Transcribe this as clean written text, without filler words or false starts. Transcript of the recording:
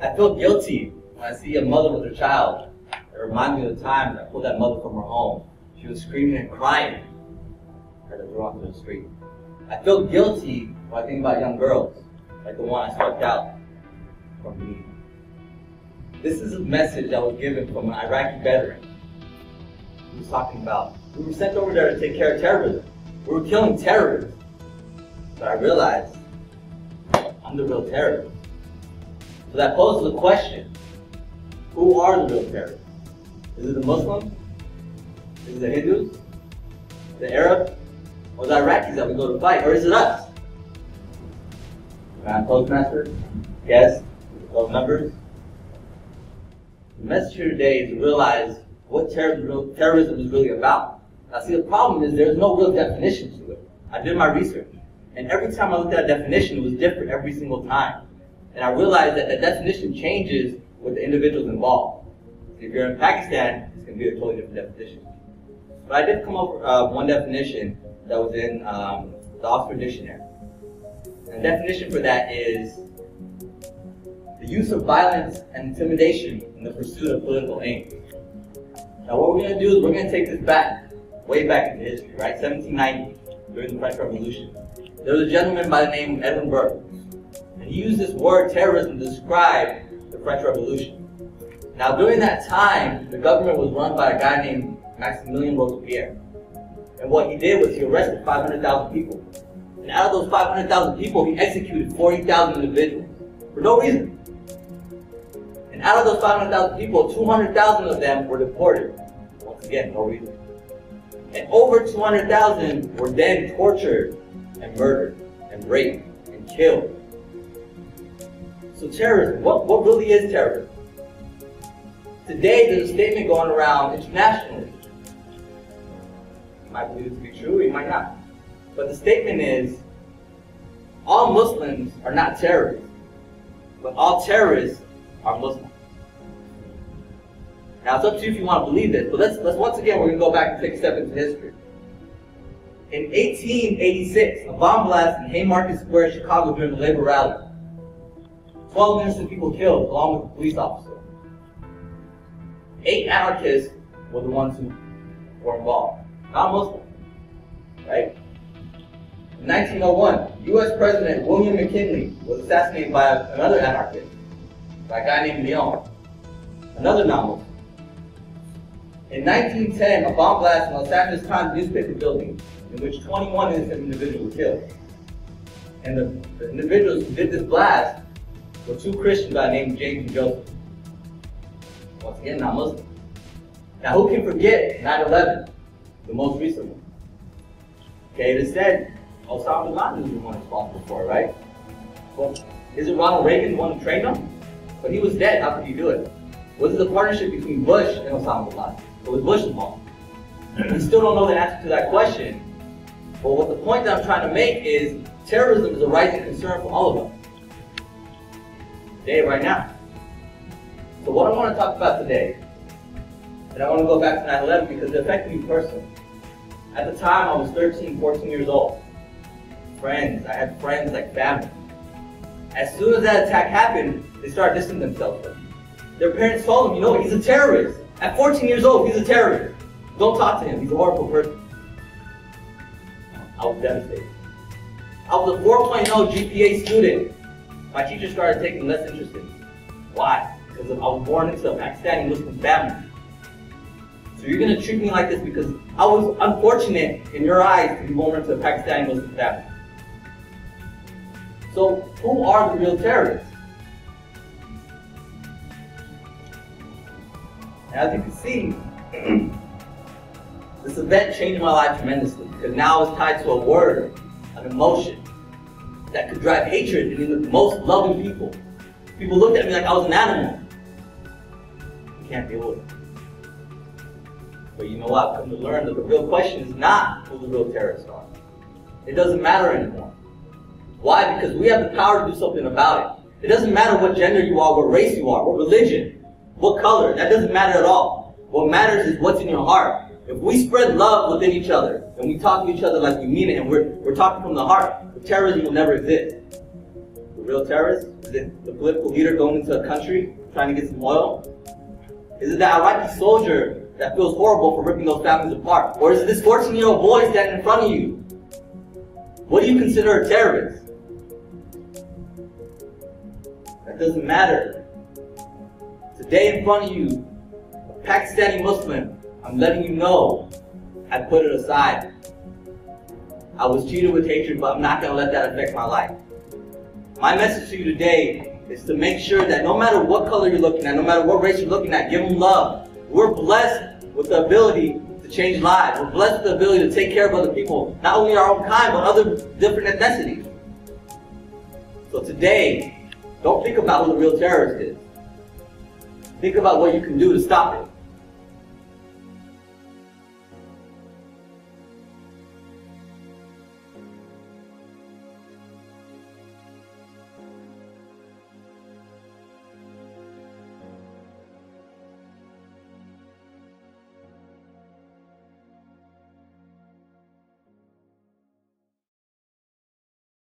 I feel guilty when I see a mother with her child. It reminds me of the time I pulled that mother from her home. She was screaming and crying. I had to throw onto the street. I feel guilty when I think about young girls, like the one I swept out from me. This is a message that was given from an Iraqi veteran who was talking about, we were sent over there to take care of terrorism. We were killing terrorists. But I realized I'm the real terrorist. So that poses the question, who are the real terrorists? Is it the Muslims? Is it the Hindus? The Arabs? Or the Iraqis that we go to fight? Or is it us? Grand Postmaster? Guests? Those members? The message here today is to realize what terrorism is really about. Now see, the problem is there's no real definition to it. I did my research. And every time I looked at a definition, it was different every single time. And I realized that the definition changes with the individuals involved. So if you're in Pakistan, it's going to be a totally different definition. But I did come up with one definition that was in the Oxford Dictionary. And the definition for that is the use of violence and intimidation in the pursuit of political aims. Now what we're going to do is we're going to take this back, way back into history, right? 1790, during the French Revolution. There was a gentleman by the name of Edmund Burke. And he used this word terrorism to describe the French Revolution. Now during that time, the government was run by a guy named Maximilien Robespierre. And what he did was he arrested 500,000 people. And out of those 500,000 people, he executed 40,000 individuals for no reason. And out of those 500,000 people, 200,000 of them were deported. Once again, no reason. And over 200,000 were then tortured and murdered and raped and killed. So terrorism, what really is terrorism? Today there's a statement going around internationally. You might believe it to be true, you might not. But the statement is, all Muslims are not terrorists, but all terrorists are Muslims. Now it's up to you if you want to believe this, but let's once again, we're going to go back and take a step into history. In 1886, a bomb blast in Haymarket Square in Chicago during the labor rally. 12 innocent people killed, along with a police officer. 8 anarchists were the ones who were involved, not Muslims, right? In 1901, U.S. President William McKinley was assassinated by another anarchist, by a guy named Leon, another non-Muslim. In 1910, a bomb blast in Los Angeles Times newspaper building in which 21 innocent individuals were killed. And the individuals who did this blast were 2 Christians by the name of James and Joseph. Once again, not Muslim. Now who can forget 9/11, the most recent one? Okay, it is said Osama bin Laden was the one responsible for it, right? Well, is it Ronald Reagan the one who trained him? But he was dead, how could he do it? Was it the partnership between Bush and Osama bin Laden? Or was Bush involved? We still don't know the answer to that question. But what the point that I'm trying to make is terrorism is a rising concern for all of us. Today, right now. So what I want to talk about today, and I want to go back to 9/11 because it affected me personally. At the time, I was 13, 14 years old. Friends, I had friends like family. As soon as that attack happened, they started distancing themselves from me. Their parents told them, you know, he's a terrorist. At 14 years old, he's a terrorist. Don't talk to him, he's a horrible person. I was devastated. I was a 4.0 GPA student. My teacher started taking less interest in me. Why? Because I was born into a Pakistani Muslim family. So you're going to treat me like this because I was unfortunate in your eyes to be born into a Pakistani Muslim family. So who are the real terrorists? As you can see, this event changed my life tremendously because now it's tied to a word, an emotion that could drive hatred in the most loving people. People looked at me like I was an animal. You can't deal with it. But you know what? I've come to learn that the real question is not who the real terrorists are. It doesn't matter anymore. Why? Because we have the power to do something about it. It doesn't matter what gender you are, what race you are, what religion, what color. That doesn't matter at all. What matters is what's in your heart. If we spread love within each other, and we talk to each other like we mean it, and we're talking from the heart, the terrorism will never exist. The real terrorists Is it the political leader going into a country trying to get some oil? Is it that Iraqi soldier that feels horrible for ripping those families apart? Or is it this 14-year-old boy standing in front of you? What do you consider a terrorist? That doesn't matter. Today in front of you, a Pakistani Muslim, I'm letting you know, I put it aside. I was treated with hatred, but I'm not going to let that affect my life. My message to you today is to make sure that no matter what color you're looking at, no matter what race you're looking at, give them love. We're blessed with the ability to change lives. We're blessed with the ability to take care of other people, not only our own kind, but other different ethnicities. So today, don't think about who the real terrorist is. Think about what you can do to stop it.